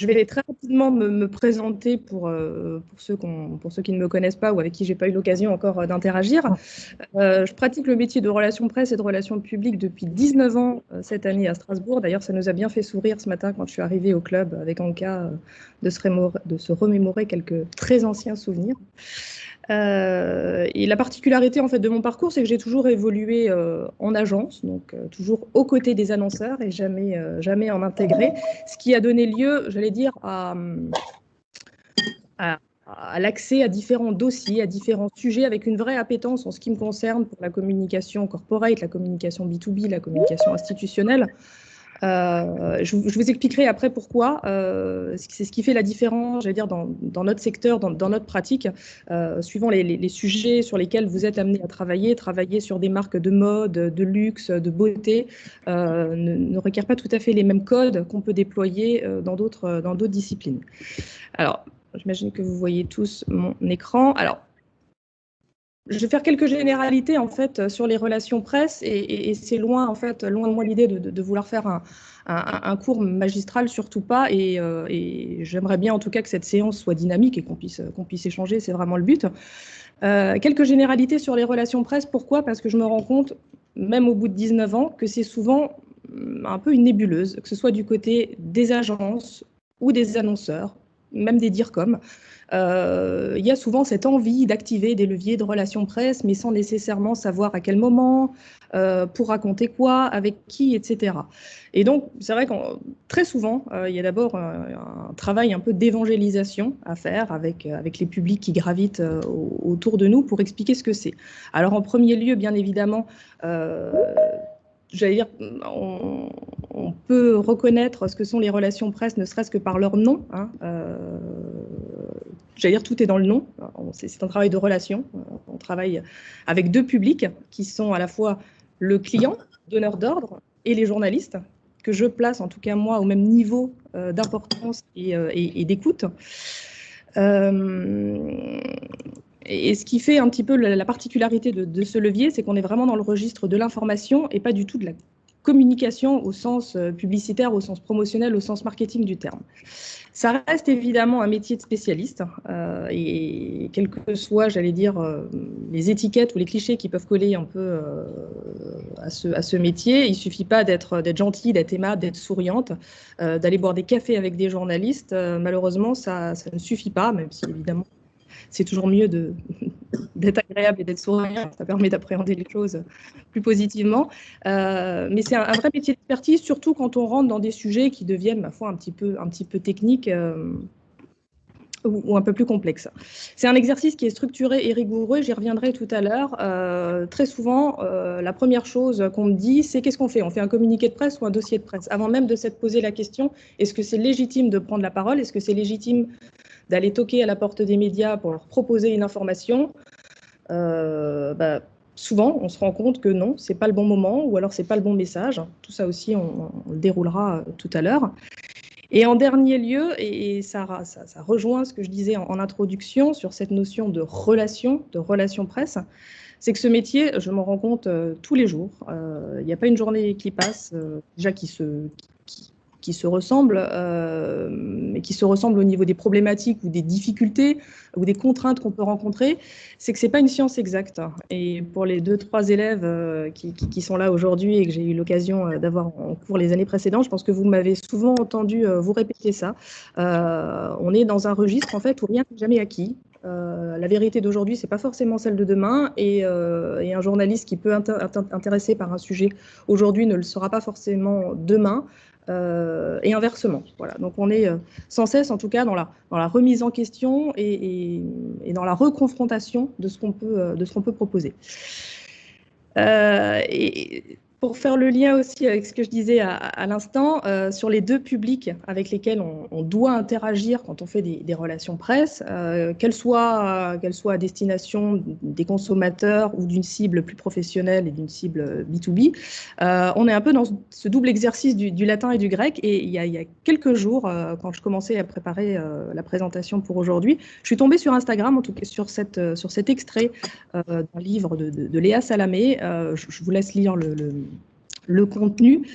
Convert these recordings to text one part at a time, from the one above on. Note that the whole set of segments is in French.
Je vais très rapidement me présenter pour ceux qui ne me connaissent pas ou avec qui je n'ai pas eu l'occasion encore d'interagir. Je pratique le métier de relations presse et de relations publiques depuis 19 ans cette année à Strasbourg. D'ailleurs, ça nous a bien fait sourire ce matin quand je suis arrivée au club avec Anka de se remémorer quelques très anciens souvenirs. Et la particularité en fait de mon parcours, c'est que j'ai toujours évolué en agence, donc toujours aux côtés des annonceurs et jamais en intégré, ce qui a donné lieu, j'allais dire, à l'accès à différents dossiers, à différents sujets, avec une vraie appétence en ce qui me concerne pour la communication corporate, la communication B2B, la communication institutionnelle. Je vous expliquerai après pourquoi. C'est ce qui fait la différence, j'allais dire, dans notre secteur, dans notre pratique, suivant les sujets sur lesquels vous êtes amené à travailler sur des marques de mode, de luxe, de beauté, ne requiert pas tout à fait les mêmes codes qu'on peut déployer dans d'autres disciplines. Alors, j'imagine que vous voyez tous mon écran. Alors, je vais faire quelques généralités en fait sur les relations presse et c'est loin de moi l'idée de vouloir faire un cours magistral, surtout pas. Et j'aimerais bien en tout cas que cette séance soit dynamique et qu'on puisse échanger, c'est vraiment le but. Quelques généralités sur les relations presse. Pourquoi? Parce que je me rends compte, même au bout de 19 ans, que c'est souvent un peu une nébuleuse, que ce soit du côté des agences ou des annonceurs, même des DIRCOM. Il y a souvent cette envie d'activer des leviers de relations presse, mais sans nécessairement savoir à quel moment, pour raconter quoi, avec qui, etc. Et donc, c'est vrai que très souvent, il y a d'abord un travail un peu d'évangélisation à faire avec les publics qui gravitent autour de nous pour expliquer ce que c'est. Alors, en premier lieu, bien évidemment, j'allais dire, on peut reconnaître ce que sont les relations presse, ne serait-ce que par leur nom. J'allais dire, tout est dans le nom. C'est un travail de relation. On travaille avec deux publics qui sont à la fois le client, donneur d'ordre, et les journalistes, que je place, en tout cas moi, au même niveau d'importance et d'écoute. Et ce qui fait un petit peu la particularité de ce levier, c'est qu'on est vraiment dans le registre de l'information et pas du tout de la communication au sens publicitaire, au sens promotionnel, au sens marketing du terme. Ça reste évidemment un métier de spécialiste et quelles que soient, j'allais dire, les étiquettes ou les clichés qui peuvent coller un peu à ce métier, il ne suffit pas d'être gentil, d'être aimable, d'être souriante, d'aller boire des cafés avec des journalistes. Malheureusement, ça ne suffit pas, même si évidemment, c'est toujours mieux d'être agréable et d'être souriant, ça permet d'appréhender les choses plus positivement. Mais c'est un vrai métier d'expertise, surtout quand on rentre dans des sujets qui deviennent, ma foi, un petit peu techniques ou un peu plus complexes. C'est un exercice qui est structuré et rigoureux, j'y reviendrai tout à l'heure. Très souvent, la première chose qu'on me dit, c'est qu'est-ce qu'on fait? On fait un communiqué de presse ou un dossier de presse? Avant même de s'être posé la question, est-ce que c'est légitime de prendre la parole? Est-ce que c'est légitime d'aller toquer à la porte des médias pour leur proposer une information? Souvent, on se rend compte que non, c'est pas le bon moment ou alors c'est pas le bon message. Tout ça aussi, on le déroulera tout à l'heure. Et en dernier lieu, et ça rejoint ce que je disais en introduction sur cette notion de relation presse, c'est que ce métier, je m'en rends compte tous les jours. Il n'y a pas une journée qui passe, déjà qui se ressemblent, mais qui se ressemblent au niveau des problématiques ou des difficultés ou des contraintes qu'on peut rencontrer, c'est que ce n'est pas une science exacte. Et pour les 2-3 élèves qui sont là aujourd'hui et que j'ai eu l'occasion d'avoir en cours les années précédentes, je pense que vous m'avez souvent entendu vous répéter ça. On est dans un registre en fait où rien n'est jamais acquis. La vérité d'aujourd'hui, ce n'est pas forcément celle de demain, et un journaliste qui peut intéresser par un sujet aujourd'hui ne le sera pas forcément demain. Et inversement. Voilà. Donc on est sans cesse, en tout cas, dans la remise en question et dans la reconfrontation de ce qu'on peut proposer. Et pour faire le lien aussi avec ce que je disais à l'instant, sur les deux publics avec lesquels on doit interagir quand on fait des relations presse, qu'elles soient à destination des consommateurs ou d'une cible plus professionnelle et d'une cible B2B, on est un peu dans ce double exercice du latin et du grec. Et il y a quelques jours, quand je commençais à préparer la présentation pour aujourd'hui, je suis tombée sur Instagram, en tout cas sur cet extrait d'un livre de Léa Salamé. Je vous laisse lire le contenu.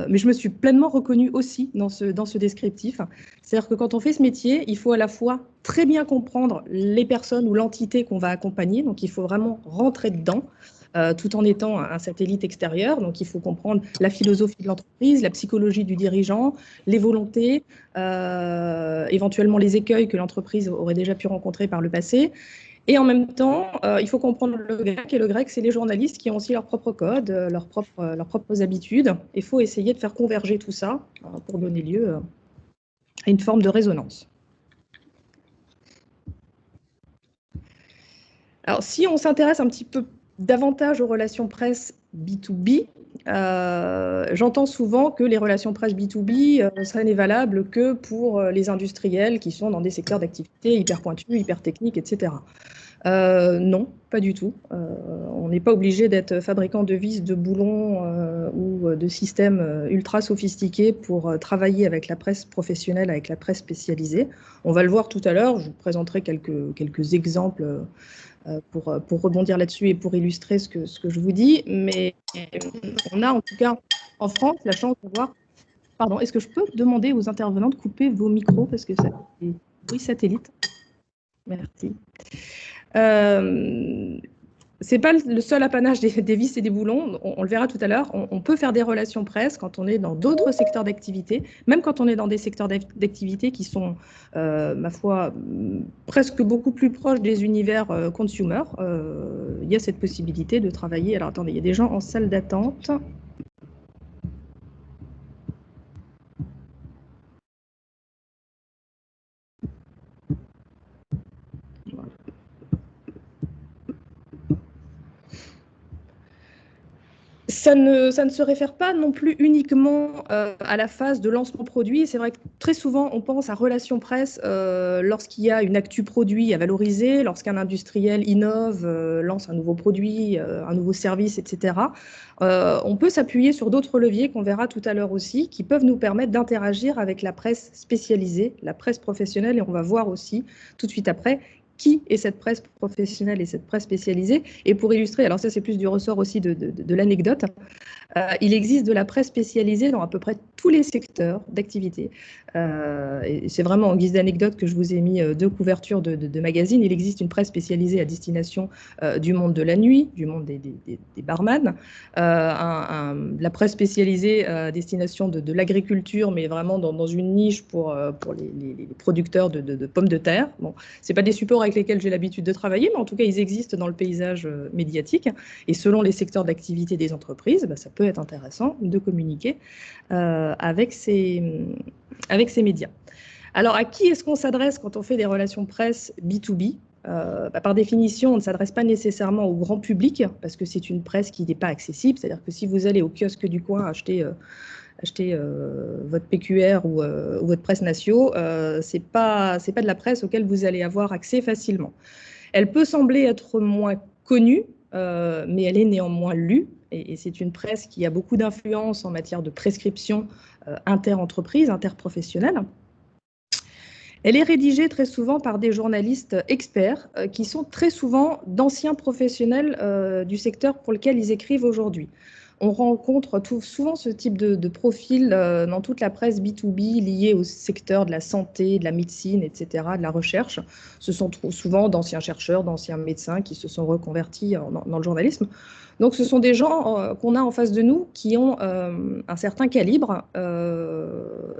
Mais je me suis pleinement reconnue aussi dans ce descriptif. C'est-à-dire que quand on fait ce métier, il faut à la fois très bien comprendre les personnes ou l'entité qu'on va accompagner, donc il faut vraiment rentrer dedans, tout en étant un satellite extérieur. Donc il faut comprendre la philosophie de l'entreprise, la psychologie du dirigeant, les volontés, éventuellement les écueils que l'entreprise aurait déjà pu rencontrer par le passé. Et en même temps, il faut comprendre le grec, et le grec, c'est les journalistes qui ont aussi leur propre code, leurs propres habitudes. Il faut essayer de faire converger tout ça pour donner lieu à une forme de résonance. Alors, si on s'intéresse un petit peu davantage aux relations presse B2B, j'entends souvent que les relations presse B2B, ça n'est valable que pour les industriels qui sont dans des secteurs d'activité hyper pointus, hyper techniques, etc. Non, pas du tout. On n'est pas obligé d'être fabricant de vis, de boulons ou de systèmes ultra sophistiqués pour travailler avec la presse professionnelle, avec la presse spécialisée. On va le voir tout à l'heure, je vous présenterai quelques exemples pour rebondir là-dessus et pour illustrer ce que je vous dis. Mais on a en tout cas en France la chance de voir... Pardon, est-ce que je peux demander aux intervenants de couper vos micros parce que c'est des bruits satellites? Merci. C'est pas le seul apanage des vis et des boulons, on le verra tout à l'heure. On peut faire des relations presse quand on est dans d'autres secteurs d'activité, même quand on est dans des secteurs d'activité qui sont, ma foi, presque beaucoup plus proches des univers consumer. Il y a cette possibilité de travailler. Alors attendez, il y a des gens en salle d'attente. Ça ne se réfère pas non plus uniquement à la phase de lancement produit. C'est vrai que très souvent, on pense à relations presse lorsqu'il y a une actu produit à valoriser, lorsqu'un industriel innove, lance un nouveau produit, un nouveau service, etc. On peut s'appuyer sur d'autres leviers qu'on verra tout à l'heure aussi, qui peuvent nous permettre d'interagir avec la presse spécialisée, la presse professionnelle, et on va voir aussi tout de suite après qui est cette presse professionnelle et cette presse spécialisée. Et pour illustrer, alors ça c'est plus du ressort aussi de l'anecdote, il existe de la presse spécialisée dans à peu près tous les secteurs d'activité. Et c'est vraiment en guise d'anecdote que je vous ai mis deux couvertures de magazines. Il existe une presse spécialisée à destination du monde de la nuit, du monde des barman, la presse spécialisée à destination de l'agriculture, mais vraiment dans une niche pour les producteurs de pommes de terre. Bon, ce pas des supports avec lesquels j'ai l'habitude de travailler, mais en tout cas, ils existent dans le paysage médiatique. Et selon les secteurs d'activité des entreprises, ça peut être intéressant de communiquer avec ces médias. Alors, à qui est-ce qu'on s'adresse quand on fait des relations presse B2B? Par définition, on ne s'adresse pas nécessairement au grand public parce que c'est une presse qui n'est pas accessible. C'est-à-dire que si vous allez au kiosque du coin acheter votre PQR ou votre presse Natio, c'est pas de la presse auquel vous allez avoir accès facilement. Elle peut sembler être moins connue, mais elle est néanmoins lue. Et c'est une presse qui a beaucoup d'influence en matière de prescription inter-entreprise, interprofessionnelle. Elle est rédigée très souvent par des journalistes experts qui sont très souvent d'anciens professionnels du secteur pour lequel ils écrivent aujourd'hui. On rencontre souvent ce type de profil dans toute la presse B2B liée au secteur de la santé, de la médecine, etc., de la recherche. Ce sont souvent d'anciens chercheurs, d'anciens médecins qui se sont reconvertis dans le journalisme. Donc ce sont des gens qu'on a en face de nous qui ont un certain calibre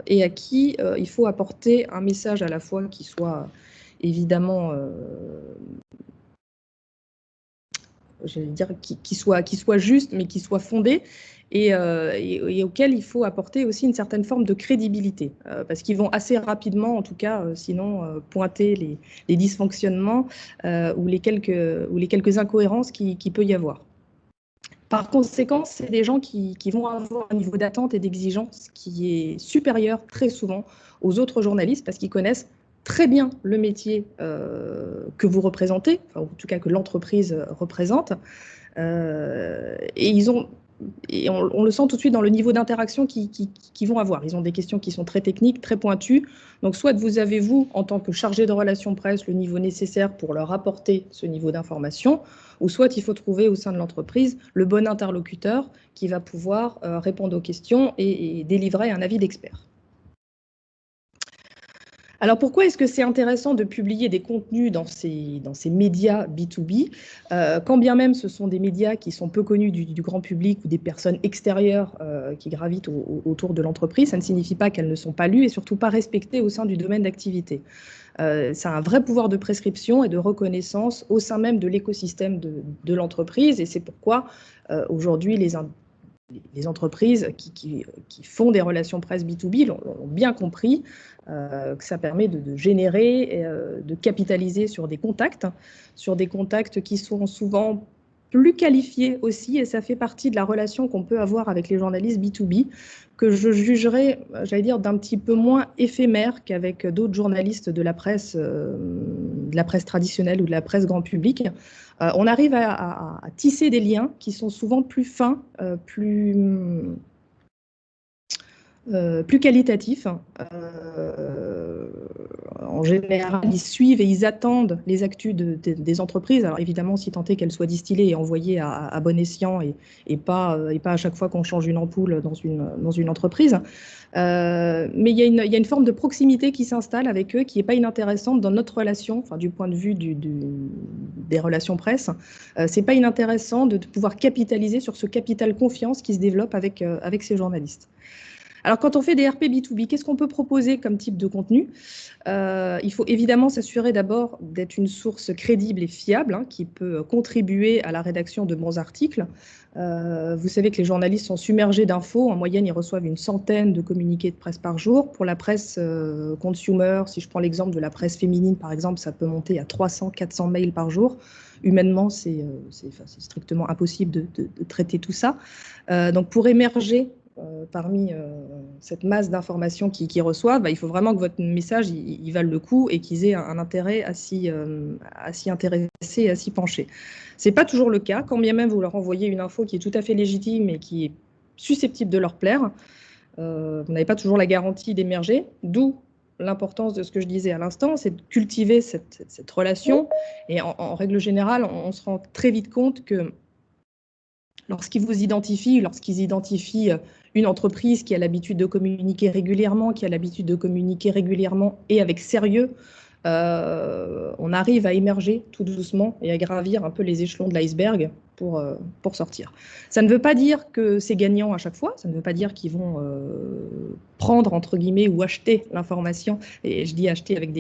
et à qui il faut apporter un message à la fois qui soit évidemment... j'allais dire, qui soit juste, mais qui soit fondé, et auquel il faut apporter aussi une certaine forme de crédibilité, parce qu'ils vont assez rapidement, en tout cas, sinon, pointer les dysfonctionnements ou les quelques incohérences qu'il peut y avoir. Par conséquent, c'est des gens qui vont avoir un niveau d'attente et d'exigence qui est supérieur très souvent aux autres journalistes, parce qu'ils connaissent très bien le métier que vous représentez, enfin, en tout cas que l'entreprise représente, et ils ont et on le sent tout de suite dans le niveau d'interaction qu'ils vont avoir. Ils ont des questions qui sont très techniques, très pointues. Donc, soit vous avez, vous, en tant que chargé de relations presse, le niveau nécessaire pour leur apporter ce niveau d'information, ou soit il faut trouver au sein de l'entreprise le bon interlocuteur qui va pouvoir répondre aux questions et délivrer un avis d'expert. Alors pourquoi est-ce que c'est intéressant de publier des contenus dans ces médias B2B, quand bien même ce sont des médias qui sont peu connus du grand public ou des personnes extérieures qui gravitent autour de l'entreprise, ça ne signifie pas qu'elles ne sont pas lues et surtout pas respectées au sein du domaine d'activité. Ça a un vrai pouvoir de prescription et de reconnaissance au sein même de l'écosystème de l'entreprise, et c'est pourquoi aujourd'hui les entreprises qui font des relations presse B2B l'ont bien compris, que ça permet de générer, de capitaliser sur des contacts qui sont souvent plus qualifiés aussi, et ça fait partie de la relation qu'on peut avoir avec les journalistes B2B, que je jugerais, j'allais dire, d'un petit peu moins éphémère qu'avec d'autres journalistes de la presse traditionnelle ou de la presse grand public. On arrive à tisser des liens qui sont souvent plus fins, plus qualitatifs. En général, ils suivent et ils attendent les actus des entreprises. Alors évidemment, si tant est qu'elles soient distillées et envoyées à bon escient et pas à chaque fois qu'on change une ampoule dans une entreprise. Mais il y a une forme de proximité qui s'installe avec eux qui n'est pas inintéressante dans notre relation, enfin, du point de vue des relations presse. C'est pas inintéressant de pouvoir capitaliser sur ce capital confiance qui se développe avec ces journalistes. Alors, quand on fait des RP B2B, qu'est-ce qu'on peut proposer comme type de contenu ? Il faut évidemment s'assurer d'abord d'être une source crédible et fiable, qui peut contribuer à la rédaction de bons articles. Vous savez que les journalistes sont submergés d'infos. En moyenne, ils reçoivent une centaine de communiqués de presse par jour. Pour la presse consumer, si je prends l'exemple de la presse féminine, par exemple, ça peut monter à 300, 400 mails par jour. Humainement, c'est strictement impossible de traiter tout ça. Donc, pour émerger parmi cette masse d'informations qu'ils reçoivent, il faut vraiment que votre message il vale le coup et qu'ils aient un intérêt à s'y intéresser et à s'y pencher. Ce n'est pas toujours le cas, quand bien même vous leur envoyez une info qui est tout à fait légitime et qui est susceptible de leur plaire. Vous n'avez pas toujours la garantie d'émerger, d'où l'importance de ce que je disais à l'instant, c'est de cultiver cette relation. Et en règle générale, on se rend très vite compte que lorsqu'ils vous identifient, lorsqu'ils identifient une entreprise qui a l'habitude de communiquer régulièrement, et avec sérieux, on arrive à émerger tout doucement et à gravir un peu les échelons de l'iceberg pour sortir. Ça ne veut pas dire que c'est gagnant à chaque fois, ça ne veut pas dire qu'ils vont prendre, entre guillemets, ou acheter l'information, et je dis acheter avec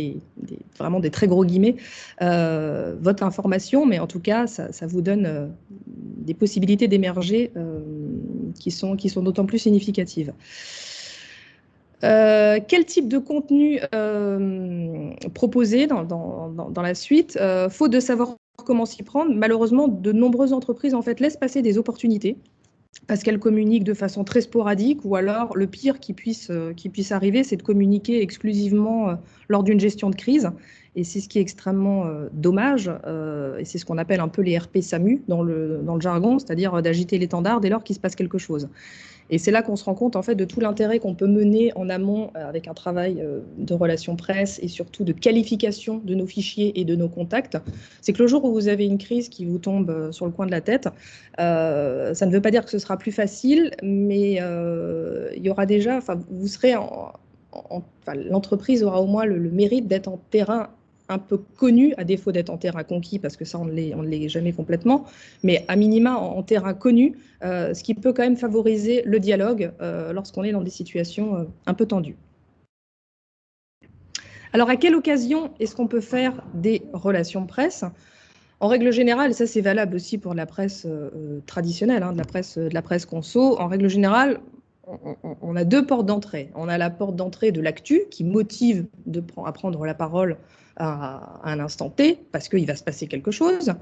vraiment des très gros guillemets, votre information, mais en tout cas, ça vous donne des possibilités d'émerger qui sont d'autant plus significatives. Quel type de contenu proposer dans la suite? Faute de savoir comment s'y prendre, malheureusement, de nombreuses entreprises en fait, laissent passer des opportunités parce qu'elles communiquent de façon très sporadique, ou alors le pire qui puisse arriver, c'est de communiquer exclusivement lors d'une gestion de crise. Et c'est ce qui est extrêmement dommage, et c'est ce qu'on appelle un peu les RP SAMU dans le jargon, c'est-à-dire d'agiter l'étendard dès lors qu'il se passe quelque chose. Et c'est là qu'on se rend compte en fait de tout l'intérêt qu'on peut mener en amont avec un travail de relations presse et surtout de qualification de nos fichiers et de nos contacts. C'est que le jour où vous avez une crise qui vous tombe sur le coin de la tête, ça ne veut pas dire que ce sera plus facile, mais il y aura déjà, vous serez l'entreprise aura au moins le mérite d'être en terrain un peu connu, à défaut d'être en terrain conquis, parce que ça, on ne l'est jamais complètement, mais à minima en terrain connu, ce qui peut quand même favoriser le dialogue lorsqu'on est dans des situations un peu tendues. Alors, à quelle occasion est-ce qu'on peut faire des relations presse ? En règle générale, ça c'est valable aussi pour la presse traditionnelle, de la presse conso, en règle générale, on a deux portes d'entrée. On a la porte d'entrée de l'actu qui motive à prendre la parole à un instant T parce qu'il va se passer quelque chose,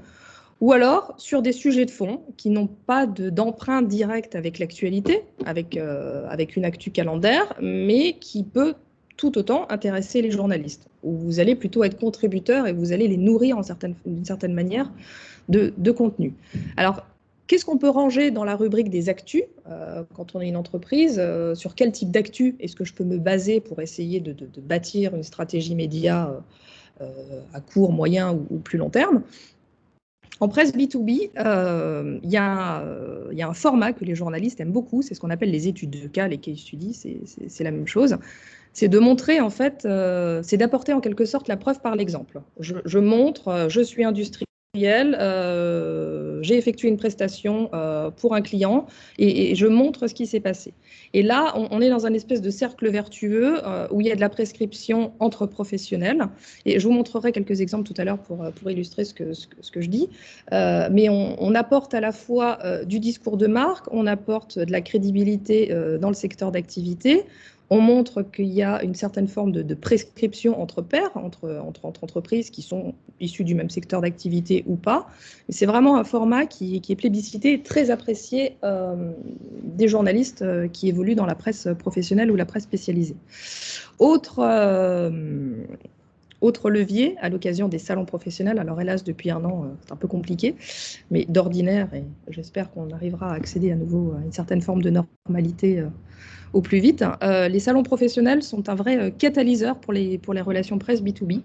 ou alors sur des sujets de fond qui n'ont pas d'empreinte directe avec l'actualité, avec une actu calendaire, mais qui peut tout autant intéresser les journalistes, où vous allez plutôt être contributeur et vous allez les nourrir d'une certaine manière de contenu. Alors, Qu'est-ce qu'on peut ranger dans la rubrique des actus quand on est une entreprise? Sur quel type d'actu est-ce que je peux me baser pour essayer de bâtir une stratégie média à court, moyen ou plus long terme? En presse B2B, il y a un format que les journalistes aiment beaucoup, c'est ce qu'on appelle les études de cas, les case studies, c'est la même chose. C'est de montrer, en fait, c'est d'apporter en quelque sorte la preuve par l'exemple. Je montre, je suis industriel, j'ai effectué une prestation pour un client et je montre ce qui s'est passé. Et là, on est dans un espèce de cercle vertueux où il y a de la prescription entre professionnels. Et je vous montrerai quelques exemples tout à l'heure pour illustrer ce que je dis. Mais on apporte à la fois du discours de marque, on apporte de la crédibilité dans le secteur d'activité. On montre qu'il y a une certaine forme de prescription entre pairs, entre entreprises qui sont issues du même secteur d'activité ou pas. C'est vraiment un format qui est plébiscité et très apprécié des journalistes qui évoluent dans la presse professionnelle ou la presse spécialisée. Autre levier à l'occasion des salons professionnels, alors hélas depuis un an c'est un peu compliqué, mais d'ordinaire, et j'espère qu'on arrivera à accéder à nouveau à une certaine forme de normalité au plus vite. Les salons professionnels sont un vrai catalyseur pour les relations presse B2B.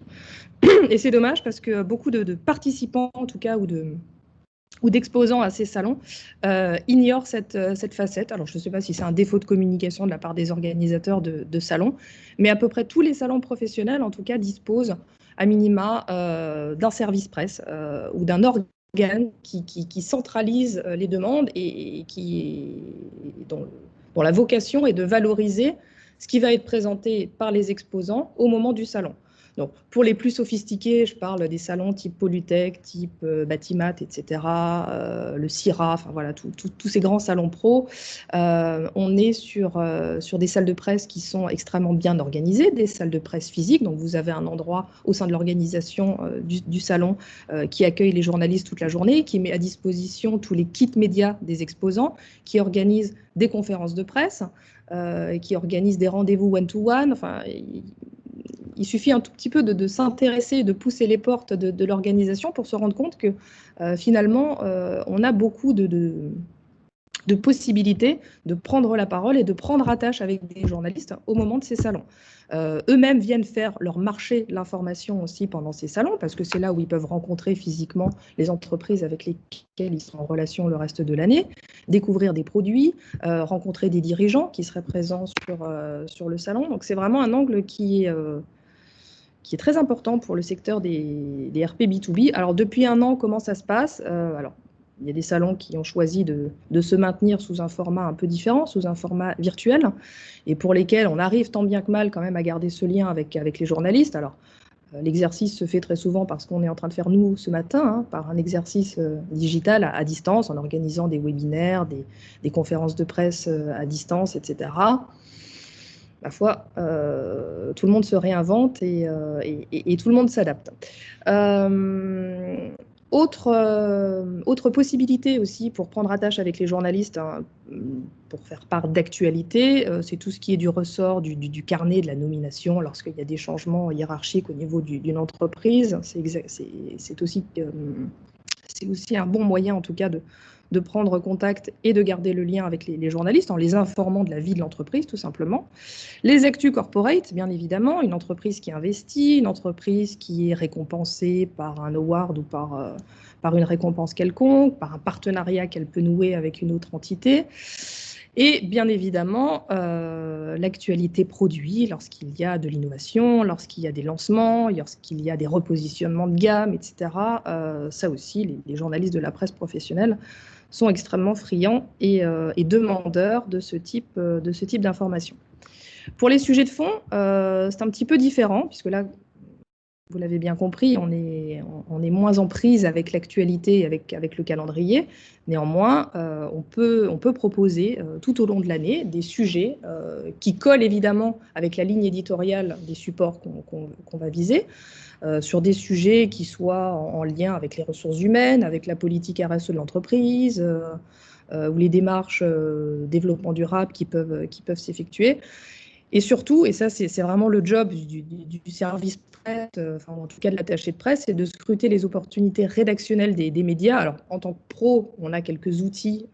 Et c'est dommage parce que beaucoup de participants, en tout cas, ou d'exposants à ces salons, ignorent cette facette. Alors, je ne sais pas si c'est un défaut de communication de la part des organisateurs de salons, mais à peu près tous les salons professionnels, en tout cas, disposent à minima d'un service presse ou d'un organe qui centralise les demandes et dont la vocation est de valoriser ce qui va être présenté par les exposants au moment du salon. Donc, pour les plus sophistiqués, je parle des salons type Polytech, type Batimat, etc., le CIRA, enfin voilà, tous ces grands salons pro. On est sur des salles de presse qui sont extrêmement bien organisées, des salles de presse physiques. Donc, vous avez un endroit au sein de l'organisation du salon qui accueille les journalistes toute la journée, qui met à disposition tous les kits médias des exposants, qui organise des conférences de presse, qui organise des rendez-vous one-to-one. Enfin, il suffit un tout petit peu de s'intéresser, de pousser les portes de l'organisation pour se rendre compte que finalement, on a beaucoup de possibilités de prendre la parole et de prendre attache avec des journalistes au moment de ces salons. Eux-mêmes viennent faire leur marché de l'information aussi pendant ces salons, parce que c'est là où ils peuvent rencontrer physiquement les entreprises avec lesquelles ils sont en relation le reste de l'année, découvrir des produits, rencontrer des dirigeants qui seraient présents sur le salon. Donc c'est vraiment un angle qui est très important pour le secteur des RP B2B. Alors depuis un an, comment ça se passe? Alors, il y a des salons qui ont choisi de se maintenir sous un format un peu différent, sous un format virtuel, et pour lesquels on arrive tant bien que mal quand même à garder ce lien avec les journalistes. Alors, l'exercice se fait très souvent parce qu'on est en train de faire, nous, ce matin, par un exercice digital à distance, en organisant des webinaires, des conférences de presse à distance, etc. Ma foi, tout le monde se réinvente et tout le monde s'adapte. Autre possibilité aussi pour prendre attache avec les journalistes, pour faire part d'actualité, c'est tout ce qui est du ressort du carnet de la nomination lorsqu'il y a des changements hiérarchiques au niveau d'une entreprise. C'est aussi un bon moyen, en tout cas, de prendre contact et de garder le lien avec les journalistes en les informant de la vie de l'entreprise, tout simplement. Les actus corporate, bien évidemment, une entreprise qui investit, une entreprise qui est récompensée par un award ou par une récompense quelconque, par un partenariat qu'elle peut nouer avec une autre entité. Et bien évidemment, l'actualité produit lorsqu'il y a de l'innovation, lorsqu'il y a des lancements, lorsqu'il y a des repositionnements de gamme, etc. Ça aussi, les journalistes de la presse professionnelle sont extrêmement friands et demandeurs de ce type d'informations. Pour les sujets de fond, c'est un petit peu différent, puisque là, vous l'avez bien compris, on est moins en prise avec l'actualité et avec le calendrier. Néanmoins, on peut proposer tout au long de l'année des sujets qui collent évidemment avec la ligne éditoriale des supports qu'on va viser, sur des sujets qui soient en lien avec les ressources humaines, avec la politique RSE de l'entreprise, ou les démarches développement durable qui peuvent s'effectuer. Et surtout, et ça c'est vraiment le job du service presse, enfin, en tout cas de l'attaché de presse, c'est de scruter les opportunités rédactionnelles des médias. Alors en tant que pro, on a quelques outils,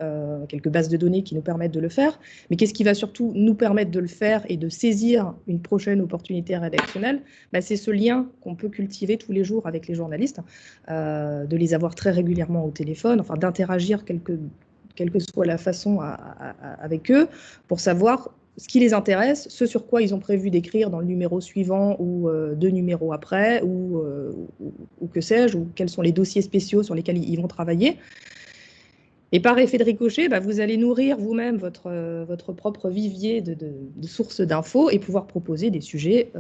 quelques bases de données qui nous permettent de le faire, mais qu'est-ce qui va surtout nous permettre de le faire et de saisir une prochaine opportunité rédactionnelle? C'est ce lien qu'on peut cultiver tous les jours avec les journalistes, de les avoir très régulièrement au téléphone, enfin d'interagir quelle que soit la façon avec eux, pour savoir ce qui les intéresse, ce sur quoi ils ont prévu d'écrire dans le numéro suivant ou 2 numéros après, ou que sais-je, ou quels sont les dossiers spéciaux sur lesquels ils vont travailler. Et par effet de ricochet, vous allez nourrir vous-même votre propre vivier de sources d'infos et pouvoir proposer des sujets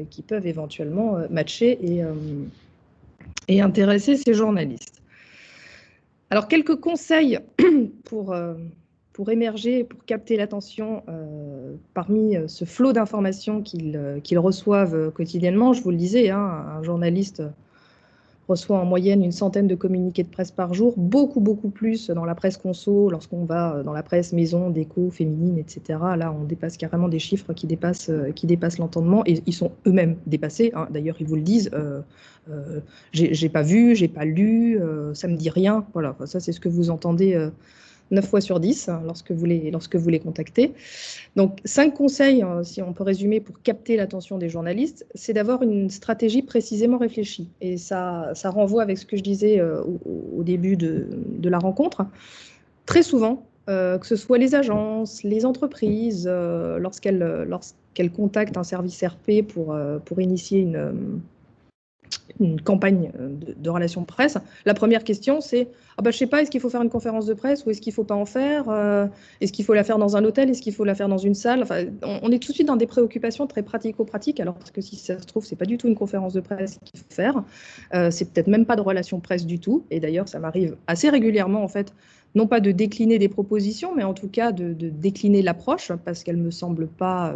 qui peuvent éventuellement matcher et intéresser ces journalistes. Alors, quelques conseils pour émerger, pour capter l'attention parmi ce flot d'informations qu'ils reçoivent quotidiennement. Je vous le disais, un journaliste reçoit en moyenne une centaine de communiqués de presse par jour, beaucoup plus dans la presse conso, lorsqu'on va dans la presse maison, déco, féminine, etc. Là, on dépasse carrément des chiffres qui dépassent l'entendement, et ils sont eux-mêmes dépassés. D'ailleurs, ils vous le disent, j'ai pas vu, j'ai pas lu, ça me dit rien. Voilà, ça c'est ce que vous entendez 9 fois sur 10 lorsque vous les contactez. Donc, 5 conseils, si on peut résumer, pour capter l'attention des journalistes, c'est d'avoir une stratégie précisément réfléchie. Et ça renvoie avec ce que je disais au début de la rencontre. Très souvent, que ce soit les agences, les entreprises, lorsqu'elles contactent un service RP pour initier une campagne de relations presse, la première question c'est je sais pas, est-ce qu'il faut faire une conférence de presse ou est-ce qu'il faut pas en faire, est-ce qu'il faut la faire dans un hôtel, est-ce qu'il faut la faire dans une salle, enfin, on est tout de suite dans des préoccupations très pratico-pratiques, alors que si ça se trouve c'est pas du tout une conférence de presse qu'il faut faire, c'est peut-être même pas de relations presse du tout, et d'ailleurs ça m'arrive assez régulièrement en fait, non pas de décliner des propositions, mais en tout cas de décliner l'approche, parce qu'elle me semble pas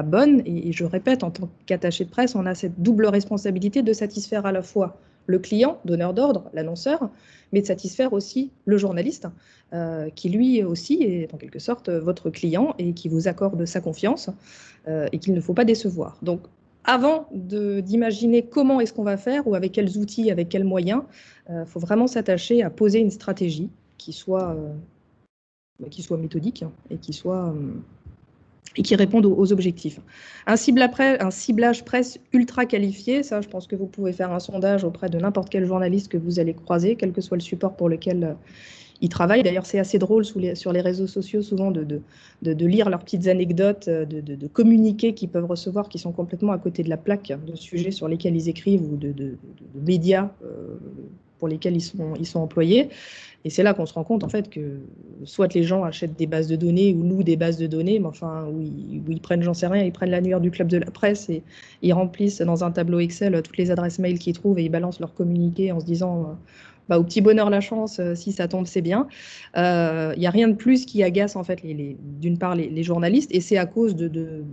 bonne. Et je répète, en tant qu'attaché de presse, on a cette double responsabilité de satisfaire à la fois le client, donneur d'ordre, l'annonceur, mais de satisfaire aussi le journaliste, qui lui aussi est en quelque sorte votre client et qui vous accorde sa confiance et qu'il ne faut pas décevoir. Donc, avant d'imaginer comment est-ce qu'on va faire ou avec quels outils, avec quels moyens, faut vraiment s'attacher à poser une stratégie qui soit méthodique et qui réponde aux objectifs. Un ciblage presse ultra qualifié, ça je pense que vous pouvez faire un sondage auprès de n'importe quel journaliste que vous allez croiser, quel que soit le support pour lequel ils travaillent. D'ailleurs, c'est assez drôle sur les réseaux sociaux souvent de lire leurs petites anecdotes, de communiqués qu'ils peuvent recevoir qui sont complètement à côté de la plaque de sujets sur lesquels ils écrivent ou de médias pour lesquels ils sont employés. Et c'est là qu'on se rend compte en fait que soit les gens achètent des bases de données ou louent des bases de données, mais enfin où ils prennent, j'en sais rien, ils prennent l'annuaire du club de la presse et ils remplissent dans un tableau Excel toutes les adresses mail qu'ils trouvent et ils balancent leur communiqué en se disant au petit bonheur la chance, si ça tombe c'est bien. Il n'y a rien de plus qui agace en fait d'une part les journalistes, et c'est à cause de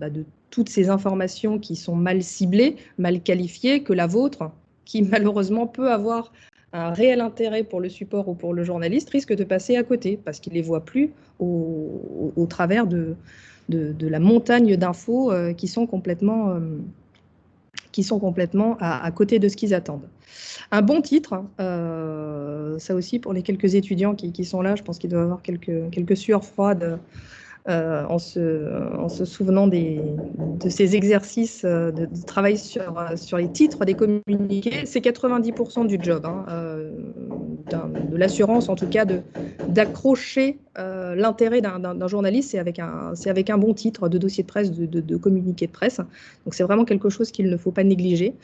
toutes ces informations qui sont mal ciblées, mal qualifiées, que la vôtre, qui malheureusement peut avoir un réel intérêt pour le support ou pour le journaliste, risque de passer à côté parce qu'il ne les voit plus au travers de la montagne d'infos qui sont complètement à côté de ce qu'ils attendent. Un bon titre, ça aussi pour les quelques étudiants qui sont là, je pense qu'ils doivent avoir quelques sueurs froides en se souvenant de ces exercices de travail sur les titres des communiqués. C'est 90% du job, de l'assurance en tout cas, d'accrocher l'intérêt d'un journaliste, c'est avec un bon titre de dossier de presse, de communiqué de presse. Donc c'est vraiment quelque chose qu'il ne faut pas négliger.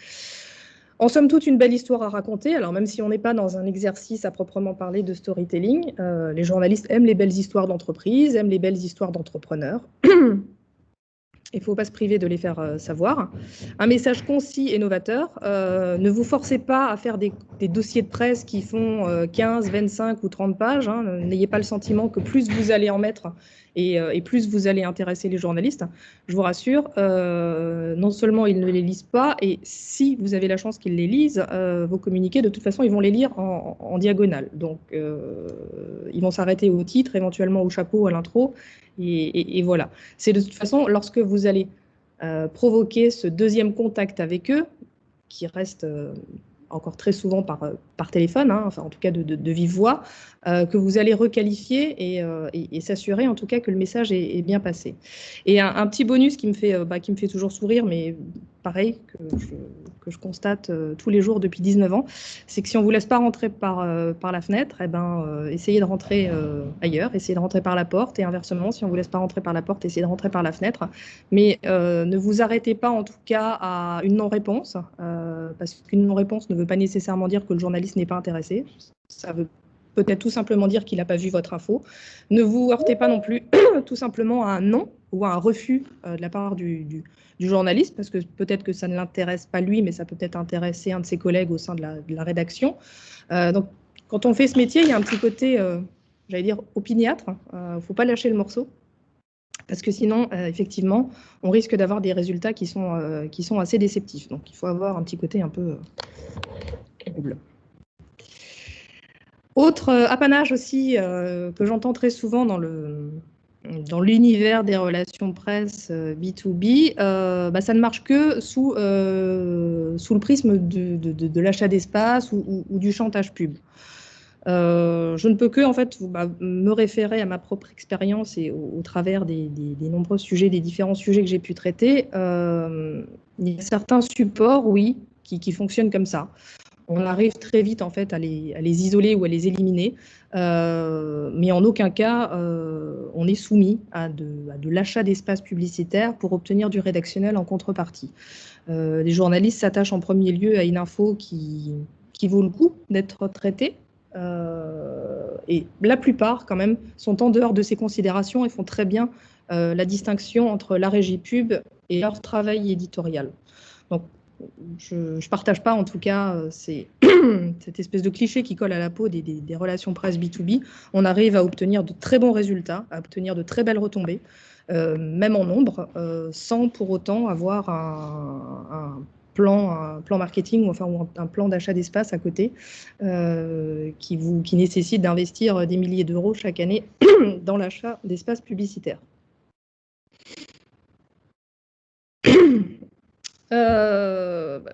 En somme toute, une belle histoire à raconter. Alors même si on n'est pas dans un exercice à proprement parler de storytelling, les journalistes aiment les belles histoires d'entreprise, aiment les belles histoires d'entrepreneurs. Il ne faut pas se priver de les faire savoir. Un message concis et novateur. Ne vous forcez pas à faire des dossiers de presse qui font 15, 25 ou 30 pages. N'ayez pas le sentiment que plus vous allez en mettre Et plus vous allez intéresser les journalistes, je vous rassure, non seulement ils ne les lisent pas, et si vous avez la chance qu'ils les lisent, vos communiqués, de toute façon, ils vont les lire en diagonale. Donc, ils vont s'arrêter au titre, éventuellement au chapeau, à l'intro, et voilà. C'est de toute façon, lorsque vous allez provoquer ce deuxième contact avec eux, qui reste encore très souvent par téléphone, hein, enfin en tout cas de vive voix, que vous allez requalifier et s'assurer en tout cas que le message est bien passé. Et un petit bonus qui me fait toujours sourire, mais pareil, que je constate tous les jours depuis 19 ans, c'est que si on ne vous laisse pas rentrer par la fenêtre, eh ben, essayez de rentrer ailleurs, essayez de rentrer par la porte, et inversement, si on ne vous laisse pas rentrer par la porte, essayez de rentrer par la fenêtre. Mais ne vous arrêtez pas en tout cas à une non-réponse, parce qu'une non-réponse ne veut pas nécessairement dire que le journaliste n'est pas intéressé. Ça veut peut-être tout simplement dire qu'il n'a pas vu votre info. Ne vous heurtez pas non plus tout simplement à un non ou à un refus de la part du journaliste, parce que peut-être que ça ne l'intéresse pas lui, mais ça peut peut-être intéresser un de ses collègues au sein de la rédaction. Donc, quand on fait ce métier, il y a un petit côté, j'allais dire, opiniâtre. Il ne faut pas lâcher le morceau, parce que sinon, effectivement, on risque d'avoir des résultats qui sont assez déceptifs. Donc, il faut avoir un petit côté un peu double. Autre apanage aussi que j'entends très souvent dans l'univers des relations presse B2B, ça ne marche que sous le prisme de l'achat d'espace ou du chantage pub. Je ne peux que en fait me référer à ma propre expérience et au travers des nombreux sujets, des différents sujets que j'ai pu traiter. Il y a certains supports, oui, qui fonctionnent comme ça. On arrive très vite en fait à les isoler ou à les éliminer, mais en aucun cas on est soumis à de l'achat d'espace publicitaire pour obtenir du rédactionnel en contrepartie. Les journalistes s'attachent en premier lieu à une info qui vaut le coup d'être traitée. Et la plupart, quand même, sont en dehors de ces considérations et font très bien la distinction entre la régie pub et leur travail éditorial. Donc, je ne partage pas, en tout cas, cette espèce de cliché qui colle à la peau des relations presse B2B. On arrive à obtenir de très bons résultats, à obtenir de très belles retombées, même en nombre, sans pour autant avoir un plan marketing ou un plan d'achat d'espace à côté qui nécessite d'investir des milliers d'euros chaque année dans l'achat d'espace publicitaire.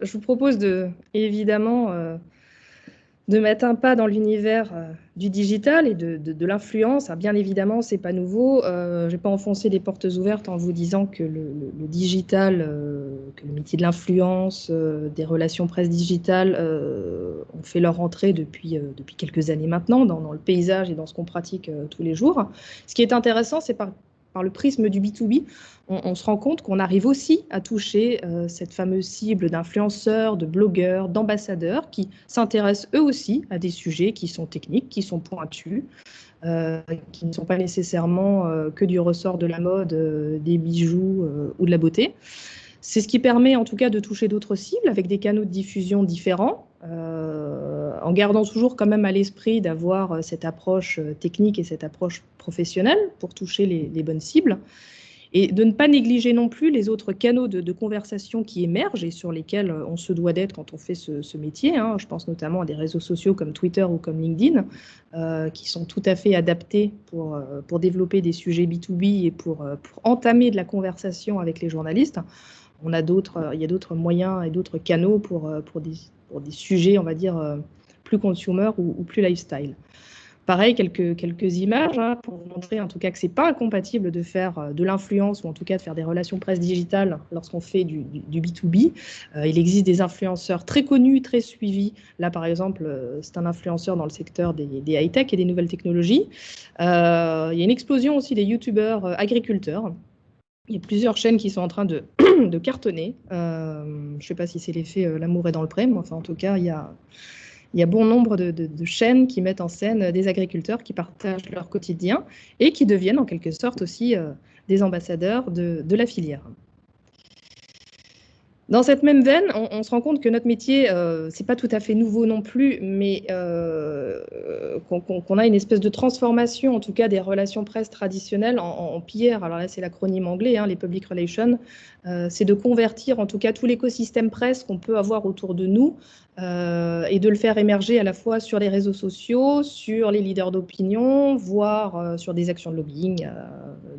Je vous propose évidemment de mettre un pas dans l'univers du digital et de l'influence. Bien évidemment, ce n'est pas nouveau. Je ne vais pas enfoncer des portes ouvertes en vous disant que le digital, que le métier de l'influence, des relations presse digitales ont fait leur entrée depuis quelques années maintenant dans le paysage et dans ce qu'on pratique tous les jours. Ce qui est intéressant, c'est par le prisme du B2B, on se rend compte qu'on arrive aussi à toucher cette fameuse cible d'influenceurs, de blogueurs, d'ambassadeurs qui s'intéressent eux aussi à des sujets qui sont techniques, qui sont pointus, qui ne sont pas nécessairement que du ressort de la mode, des bijoux ou de la beauté. C'est ce qui permet en tout cas de toucher d'autres cibles avec des canaux de diffusion différents, en gardant toujours quand même à l'esprit d'avoir cette approche technique et cette approche professionnelle pour toucher les bonnes cibles, et de ne pas négliger non plus les autres canaux de conversation qui émergent et sur lesquels on se doit d'être quand on fait ce métier. Hein. Je pense notamment à des réseaux sociaux comme Twitter ou comme LinkedIn, qui sont tout à fait adaptés pour développer des sujets B2B et pour entamer de la conversation avec les journalistes. Il y a d'autres moyens et d'autres canaux pour des sujets, on va dire, plus consumer ou plus lifestyle. Pareil, quelques images pour vous montrer en tout cas que ce n'est pas incompatible de faire de l'influence ou en tout cas de faire des relations presse digitales lorsqu'on fait du B2B. Il existe des influenceurs très connus, très suivis. Là, par exemple, c'est un influenceur dans le secteur des high-tech et des nouvelles technologies. Il y a une explosion aussi des youtubeurs agriculteurs. Il y a plusieurs chaînes qui sont en train de cartonner. Je ne sais pas si c'est l'effet l'amour est dans le pré, mais enfin, en tout cas, il y a bon nombre de chaînes qui mettent en scène des agriculteurs qui partagent leur quotidien et qui deviennent en quelque sorte aussi des ambassadeurs de la filière. Dans cette même veine, on se rend compte que notre métier, c'est pas tout à fait nouveau non plus, mais qu'on a une espèce de transformation, en tout cas des relations presse traditionnelles en PR. Alors là, c'est l'acronyme anglais, hein, les public relations. C'est de convertir en tout cas tout l'écosystème presse qu'on peut avoir autour de nous et de le faire émerger à la fois sur les réseaux sociaux, sur les leaders d'opinion, voire sur des actions de lobbying,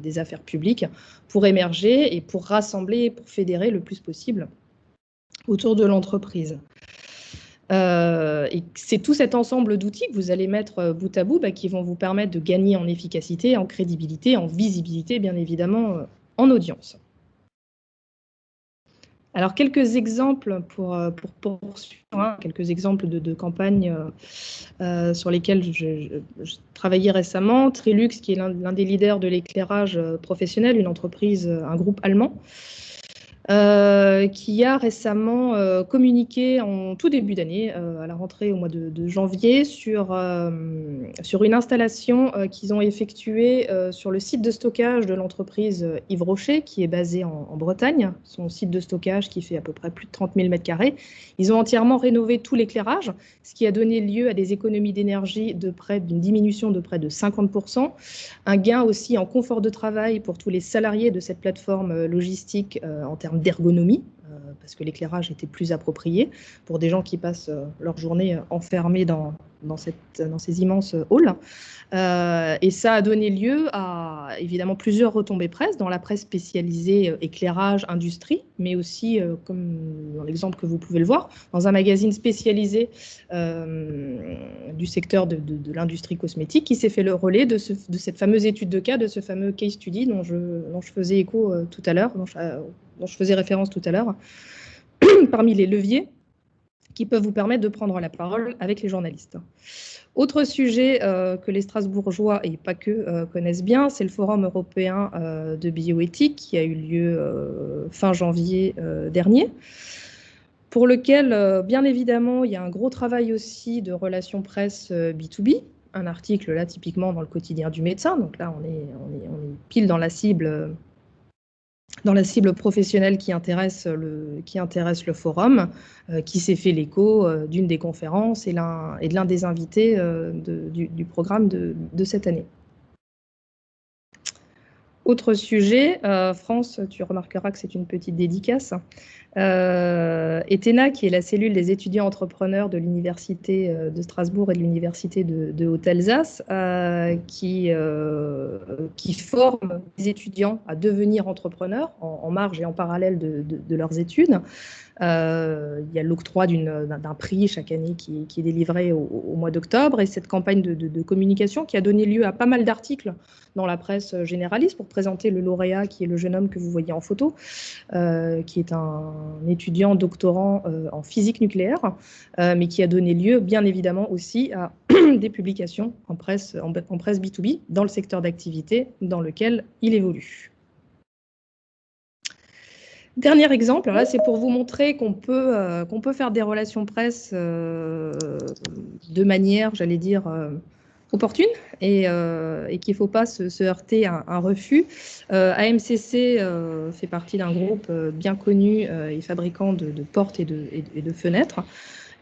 des affaires publiques, pour émerger et pour rassembler, pour fédérer le plus possible autour de l'entreprise. Et c'est tout cet ensemble d'outils que vous allez mettre bout à bout qui vont vous permettre de gagner en efficacité, en crédibilité, en visibilité, bien évidemment, en audience. Alors, quelques exemples pour poursuivre, hein, quelques exemples de campagnes sur lesquelles je travaillais récemment. Trilux, qui est l'un des leaders de l'éclairage professionnel, une entreprise, un groupe allemand, qui a récemment communiqué en tout début d'année, à la rentrée au mois de janvier, sur une installation qu'ils ont effectuée sur le site de stockage de l'entreprise Yves Rocher, qui est basée en Bretagne, son site de stockage qui fait à peu près plus de 30 000 m². Ils ont entièrement rénové tout l'éclairage, ce qui a donné lieu à des économies d'énergie d'une diminution de près de 50%, un gain aussi en confort de travail pour tous les salariés de cette plateforme logistique en termes d'ergonomie, parce que l'éclairage était plus approprié pour des gens qui passent leur journée enfermés dans ces immenses halls. Et ça a donné lieu à évidemment plusieurs retombées presse, dans la presse spécialisée éclairage, industrie, mais aussi, comme dans l'exemple que vous pouvez le voir, dans un magazine spécialisé du secteur de l'industrie cosmétique, qui s'est fait le relais de cette fameuse étude de cas, de ce fameux case study dont je faisais écho tout à l'heure, dont je faisais référence tout à l'heure, parmi les leviers qui peuvent vous permettre de prendre la parole avec les journalistes. Autre sujet que les Strasbourgeois, et pas que, connaissent bien, c'est le Forum européen de bioéthique qui a eu lieu fin janvier dernier, pour lequel, bien évidemment, il y a un gros travail aussi de relations presse B2B. Un article, là, typiquement dans le quotidien du médecin. Donc là, on est pile dans la cible professionnelle qui intéresse le forum, qui s'est fait l'écho d'une des conférences et de l'un des invités du programme de cette année. Autre sujet, France, tu remarqueras que c'est une petite dédicace. ETENA, qui est la cellule des étudiants entrepreneurs de l'Université de Strasbourg et de l'Université de Haute-Alsace, qui forme les étudiants à devenir entrepreneurs en marge et en parallèle de leurs études. Il y a l'octroi d'un prix chaque année qui est délivré au mois d'octobre, et cette campagne de communication qui a donné lieu à pas mal d'articles dans la presse généraliste pour présenter le lauréat, qui est le jeune homme que vous voyez en photo, qui est un étudiant doctorant en physique nucléaire, mais qui a donné lieu bien évidemment aussi à des publications en presse B2B dans le secteur d'activité dans lequel il évolue. Dernier exemple, là c'est pour vous montrer qu'on peut faire des relations presse de manière, j'allais dire, opportune et qu'il ne faut pas se heurter à un refus. AMCC fait partie d'un groupe bien connu et fabricant de portes et de fenêtres.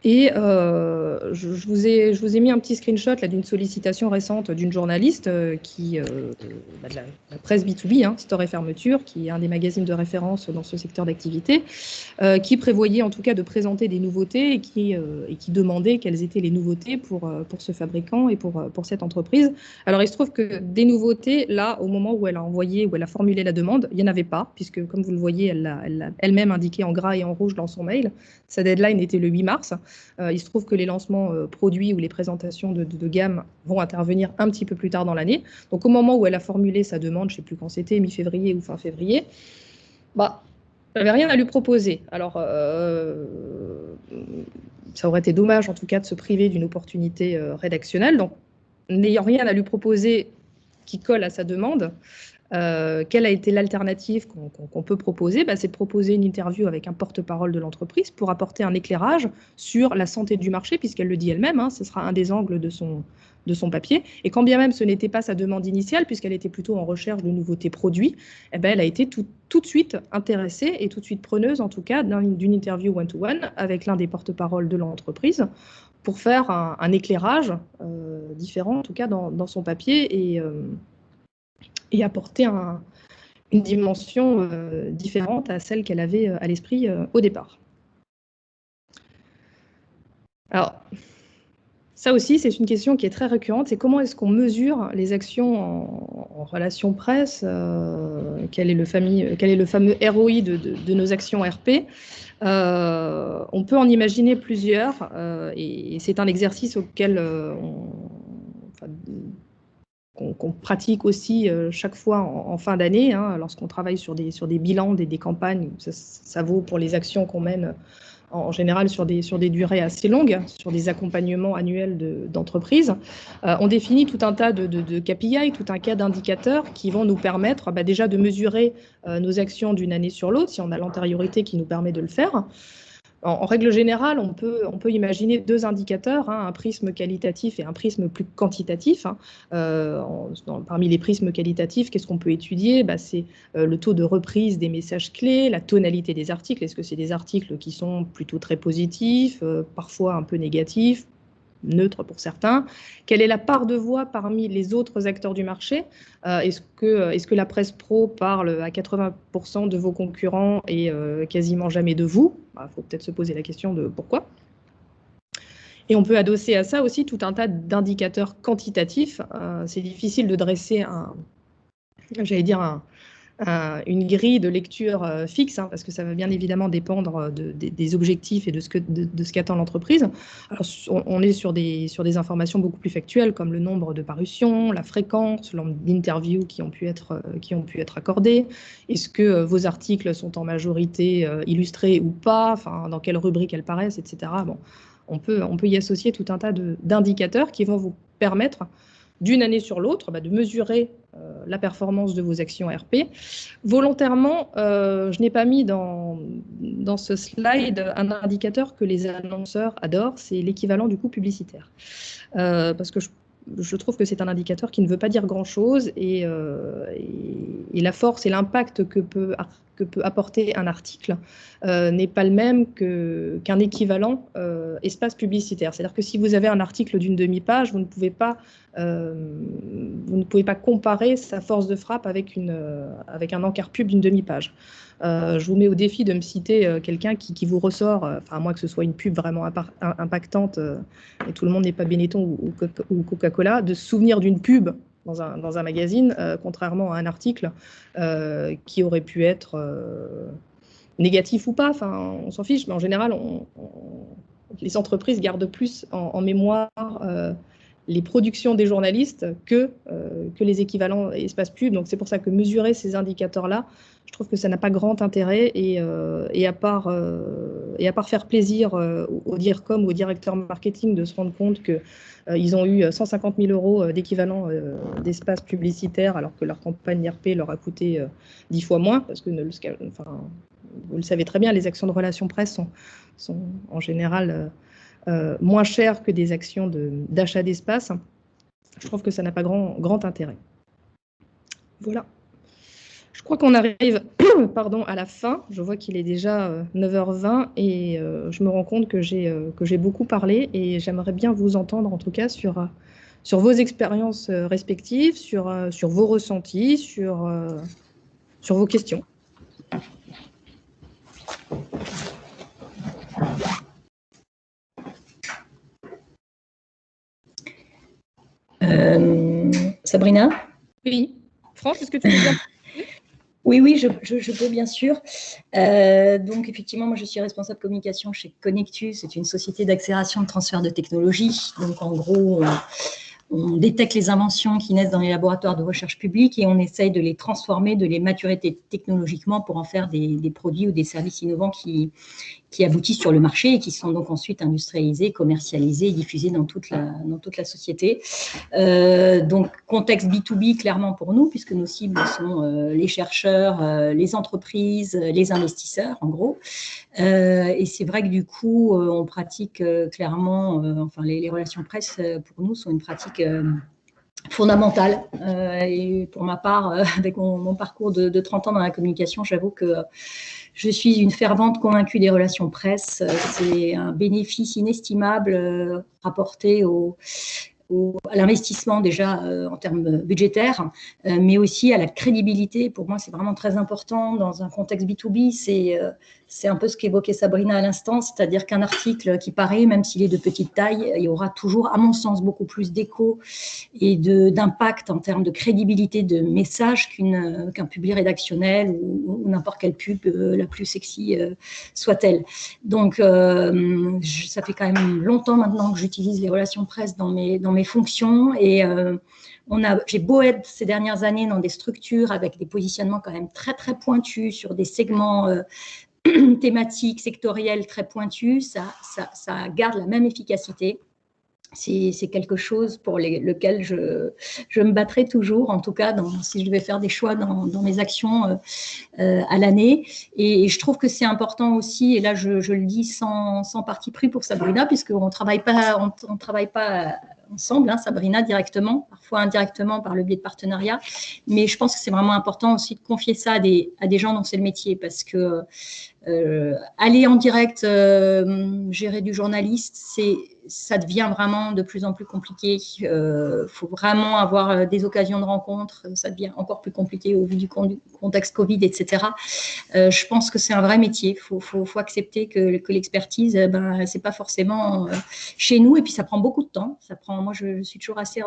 Et je vous ai mis un petit screenshot d'une sollicitation récente d'une journaliste de la presse B2B, hein, Store et Fermeture, qui est un des magazines de référence dans ce secteur d'activité, qui prévoyait en tout cas de présenter des nouveautés et qui demandait quelles étaient les nouveautés pour ce fabricant et pour cette entreprise. Alors il se trouve que des nouveautés, là, au moment où elle a formulé la demande, il n'y en avait pas, puisque comme vous le voyez, elle l'a elle-même indiqué en gras et en rouge dans son mail. Sa deadline était le 8 mars. Il se trouve que les lancements produits ou les présentations de gamme vont intervenir un petit peu plus tard dans l'année. Donc au moment où elle a formulé sa demande, je ne sais plus quand c'était, mi-février ou fin février, elle n'avait rien à lui proposer. Alors ça aurait été dommage en tout cas de se priver d'une opportunité rédactionnelle. Donc n'ayant rien à lui proposer qui colle à sa demande, quelle a été l'alternative qu'on peut proposer? C'est de proposer une interview avec un porte-parole de l'entreprise pour apporter un éclairage sur la santé du marché, puisqu'elle le dit elle-même, ce sera un des angles de son papier. Et quand bien même ce n'était pas sa demande initiale, puisqu'elle était plutôt en recherche de nouveautés produits, elle a été tout de suite intéressée et tout de suite preneuse, en tout cas, d'une interview one-to-one avec l'un des porte-paroles de l'entreprise pour faire un éclairage différent, en tout cas, dans son papier et apporter une dimension différente à celle qu'elle avait à l'esprit au départ. Alors, ça aussi, c'est une question qui est très récurrente, c'est comment est-ce qu'on mesure les actions en relation presse, quel est le fameux ROI de nos actions RP. On peut en imaginer plusieurs, et c'est un exercice auquel qu'on pratique aussi chaque fois en fin d'année, lorsqu'on travaille sur des bilans, des campagnes. Ça vaut pour les actions qu'on mène en général sur des durées assez longues, sur des accompagnements annuels d'entreprises. On définit tout un tas de KPI, tout un tas d'indicateurs qui vont nous permettre déjà de mesurer nos actions d'une année sur l'autre, si on a l'antériorité qui nous permet de le faire. En règle générale, on peut imaginer deux indicateurs, un prisme qualitatif et un prisme plus quantitatif. Parmi les prismes qualitatifs, qu'est-ce qu'on peut étudier? C'est le taux de reprise des messages clés, la tonalité des articles. Est-ce que c'est des articles qui sont plutôt très positifs, parfois un peu négatifs, neutre pour certains? Quelle est la part de voix parmi les autres acteurs du marché? Est-ce que la presse pro parle à 80% de vos concurrents et quasiment jamais de vous? Faut peut-être se poser la question de pourquoi. Et on peut adosser à ça aussi tout un tas d'indicateurs quantitatifs. C'est difficile de dresser une grille de lecture fixe, parce que ça va bien évidemment dépendre des objectifs et de ce qu'attend l'entreprise. Alors, on est sur des informations beaucoup plus factuelles, comme le nombre de parutions, la fréquence, le nombre d'interviews qui ont pu être accordées. Est-ce que vos articles sont en majorité illustrés ou pas, dans quelle rubrique elles paraissent, etc. Bon, on peut y associer tout un tas d'indicateurs qui vont vous permettre d'une année sur l'autre, de mesurer la performance de vos actions RP. Volontairement, je n'ai pas mis dans ce slide un indicateur que les annonceurs adorent, c'est l'équivalent du coût publicitaire. Parce que je trouve que c'est un indicateur qui ne veut pas dire grand-chose et la force et l'impact que peut apporter un article n'est pas le même qu'un équivalent espace publicitaire. C'est-à-dire que si vous avez un article d'une demi-page, vous ne pouvez pas comparer sa force de frappe avec un encart pub d'une demi-page. Je vous mets au défi de me citer quelqu'un qui vous ressort, à moins que ce soit une pub vraiment impactante, et tout le monde n'est pas Benetton ou Coca-Cola, de se souvenir d'une pub dans un magazine, contrairement à un article qui aurait pu être négatif ou pas, on s'en fiche, mais en général, les entreprises gardent plus en mémoire les productions des journalistes que les équivalents espaces pub. Donc c'est pour ça que mesurer ces indicateurs-là, je trouve que ça n'a pas grand intérêt et à part faire plaisir aux DIRCOM ou aux directeurs marketing de se rendre compte qu'ils ont eu 150 000 € d'équivalent d'espace publicitaire alors que leur campagne IRP leur a coûté 10 fois moins, parce que vous le savez très bien, les actions de relations presse sont en général moins chères que des actions d'achat d'espace. Je trouve que ça n'a pas grand intérêt. Voilà. Je crois qu'on arrive à la fin. Je vois qu'il est déjà 9h20 et je me rends compte que j'ai beaucoup parlé et j'aimerais bien vous entendre en tout cas sur vos expériences respectives, sur vos ressentis, sur vos questions. Sabrina? Oui. Franche, est-ce que tu veux dire? Oui, je peux bien sûr. Donc, effectivement, moi, je suis responsable communication chez Connectus. C'est une société d'accélération de transfert de technologie. Donc, en gros, on détecte les inventions qui naissent dans les laboratoires de recherche publique et on essaye de les transformer, de les maturer technologiquement pour en faire des produits ou des services innovants qui qui aboutissent sur le marché et qui sont donc ensuite industrialisés, commercialisés et diffusés dans toute la société. Donc, contexte B2B clairement pour nous, puisque nos cibles sont les chercheurs, les entreprises, les investisseurs, en gros. Et c'est vrai que du coup, on pratique clairement, enfin, les relations presse, pour nous, sont une pratique fondamentale. Et pour ma part, avec mon parcours de 30 ans dans la communication, j'avoue que je suis une fervente convaincue des relations presse. C'est un bénéfice inestimable rapporté à l'investissement déjà en termes budgétaires, mais aussi à la crédibilité. Pour moi, c'est vraiment très important dans un contexte B2B. C'est un peu ce qu'évoquait Sabrina à l'instant, c'est-à-dire qu'un article qui paraît, même s'il est de petite taille, il y aura toujours, à mon sens, beaucoup plus d'écho et d'impact en termes de crédibilité de message qu'un public rédactionnel ou n'importe quelle pub, la plus sexy soit-elle. Donc, ça fait quand même longtemps maintenant que j'utilise les relations presse dans mes fonctions et j'ai beau être ces dernières années dans des structures avec des positionnements quand même très très pointus sur des segments thématiques, sectorielles très pointus, ça garde la même efficacité. C'est quelque chose pour lequel je me battrai toujours, en tout cas si je devais faire des choix dans mes actions à l'année. Et je trouve que c'est important aussi, et là je le dis sans parti pris pour Sabrina, puisqu'on ne travaille pas ensemble, Sabrina, directement, parfois indirectement par le biais de partenariats. Mais je pense que c'est vraiment important aussi de confier ça à des gens dont c'est le métier, parce que aller en direct, gérer du journaliste, ça devient vraiment de plus en plus compliqué. Faut vraiment avoir des occasions de rencontres. Ça devient encore plus compliqué au vu du contexte Covid, etc. Je pense que c'est un vrai métier. Faut accepter que l'expertise, c'est pas forcément chez nous. Et puis ça prend beaucoup de temps. Moi, je suis toujours assez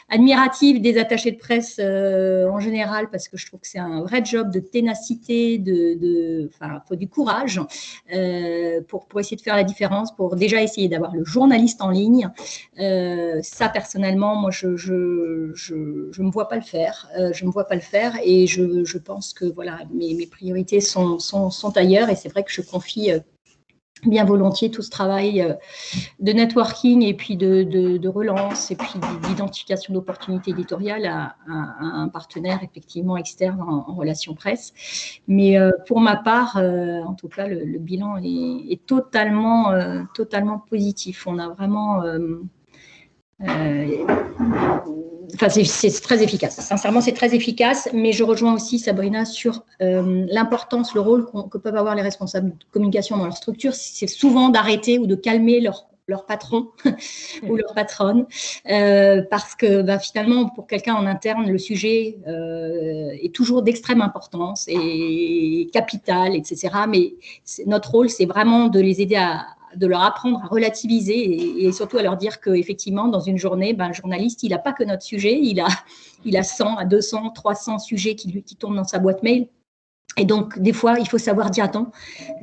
admirative des attachés de presse en général, parce que je trouve que c'est un vrai job de ténacité, faut du courage pour essayer de faire la différence, pour déjà essayer d'avoir le journaliste en ligne. Ça, personnellement, moi, je me vois pas le faire. Je me vois pas le faire et je pense que voilà, mes priorités sont ailleurs, et c'est vrai que je confie bien volontiers tout ce travail de networking et puis de relance et puis d'identification d'opportunités éditoriales à un partenaire effectivement externe en relations presse. Mais pour ma part, en tout cas, le bilan est totalement positif. On a vraiment... c'est très efficace. Sincèrement, c'est très efficace, mais je rejoins aussi Sabrina sur l'importance, le rôle que peuvent avoir les responsables de communication dans leur structure. C'est souvent d'arrêter ou de calmer leur patron ou leur patronne, parce que finalement, pour quelqu'un en interne, le sujet est toujours d'extrême importance et capital, etc. Mais notre rôle, c'est vraiment de les aider de leur apprendre à relativiser et surtout à leur dire qu'effectivement, dans une journée, le journaliste, il n'a pas que notre sujet, il a 100 à 200, 300 sujets qui tournent dans sa boîte mail. Et donc, des fois, il faut savoir dire attends,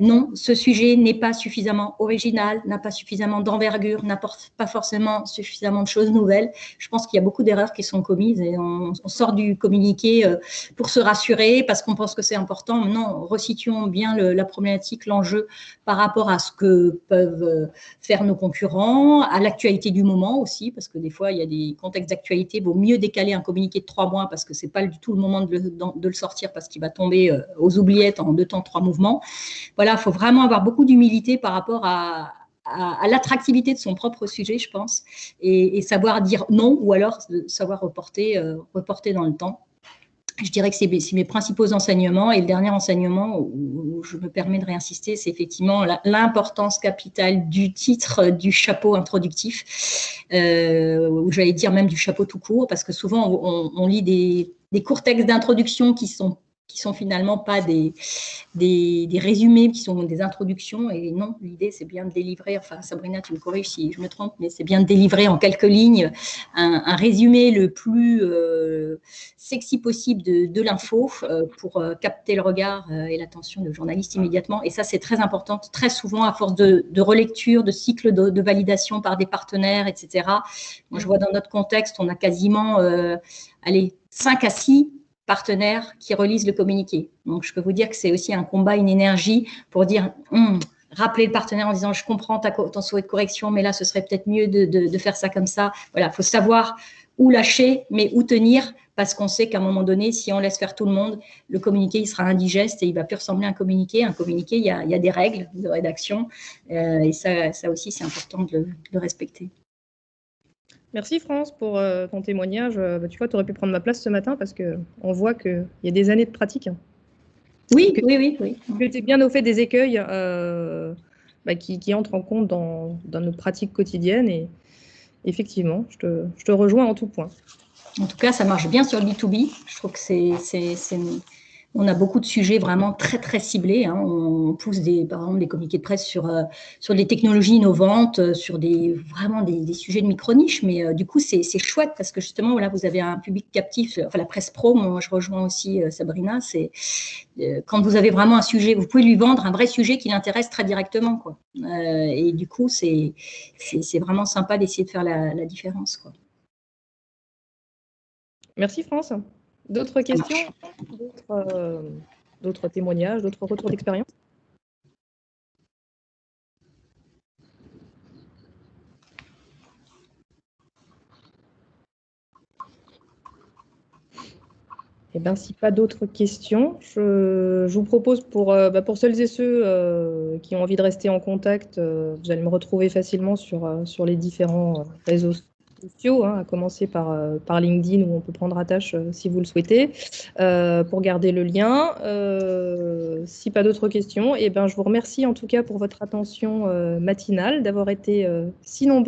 non, ce sujet n'est pas suffisamment original, n'a pas suffisamment d'envergure, n'apporte pas forcément suffisamment de choses nouvelles. Je pense qu'il y a beaucoup d'erreurs qui sont commises et on sort du communiqué pour se rassurer parce qu'on pense que c'est important. Non, resituons bien la problématique, l'enjeu par rapport à ce que peuvent faire nos concurrents, à l'actualité du moment aussi, parce que des fois, il y a des contextes d'actualité. Il vaut mieux décaler un communiqué de 3 mois parce que ce n'est pas du tout le moment de le sortir parce qu'il va tomber aux oubliettes en 2 temps, 3 mouvements. Voilà, il faut vraiment avoir beaucoup d'humilité par rapport à l'attractivité de son propre sujet, je pense, et savoir dire non ou alors savoir reporter dans le temps. Je dirais que c'est mes principaux enseignements. Et le dernier enseignement où je me permets de réinsister, c'est effectivement l'importance capitale du titre, du chapeau introductif, ou j'allais dire même du chapeau tout court, parce que souvent on lit des courts textes d'introduction qui sont finalement pas des résumés, qui sont des introductions. Et non, l'idée, c'est bien de délivrer, enfin, Sabrina, tu me corriges si je me trompe, mais c'est bien de délivrer en quelques lignes un résumé le plus sexy possible de l'info pour capter le regard et l'attention du journaliste immédiatement. Et ça, c'est très important. Très souvent, à force de relecture, de cycle de validation par des partenaires, etc. Moi, je vois dans notre contexte, on a quasiment 5 à 6 partenaires qui relisent le communiqué. Donc, je peux vous dire que c'est aussi un combat, une énergie pour dire rappeler le partenaire en disant « je comprends ton souhait de correction, mais là, ce serait peut-être mieux de faire ça comme ça ». Voilà, il faut savoir où lâcher, mais où tenir, parce qu'on sait qu'à un moment donné, si on laisse faire tout le monde, le communiqué, il sera indigeste et il ne va plus ressembler à un communiqué. Un communiqué, il y a des règles de rédaction et ça aussi, c'est important de le respecter. Merci France pour ton témoignage. Tu vois, tu aurais pu prendre ma place ce matin parce qu'on voit qu'il y a des années de pratique. Oui, oui. Tu étais bien au fait des écueils qui entrent en compte dans nos pratiques quotidiennes et effectivement, je te rejoins en tout point. En tout cas, ça marche bien sur le B2B. Je trouve que on a beaucoup de sujets vraiment très, très ciblés. Hein. On pousse par exemple, des communiqués de presse sur des technologies innovantes, sur vraiment des sujets de micro-niche. Mais du coup, c'est chouette parce que justement, là, vous avez un public captif. Enfin, la presse pro, moi, je rejoins aussi Sabrina. C'est quand vous avez vraiment un sujet, vous pouvez lui vendre un vrai sujet qui l'intéresse très directement, quoi. Et du coup, c'est vraiment sympa d'essayer de faire la différence, quoi. Merci France. D'autres questions, d'autres témoignages, d'autres retours d'expérience? Eh bien, si pas d'autres questions, je vous propose pour celles et ceux qui ont envie de rester en contact, vous allez me retrouver facilement sur les différents réseaux sociaux, hein, à commencer par LinkedIn où on peut prendre attache si vous le souhaitez, pour garder le lien. Si pas d'autres questions, eh ben, je vous remercie en tout cas pour votre attention matinale, d'avoir été si nombreux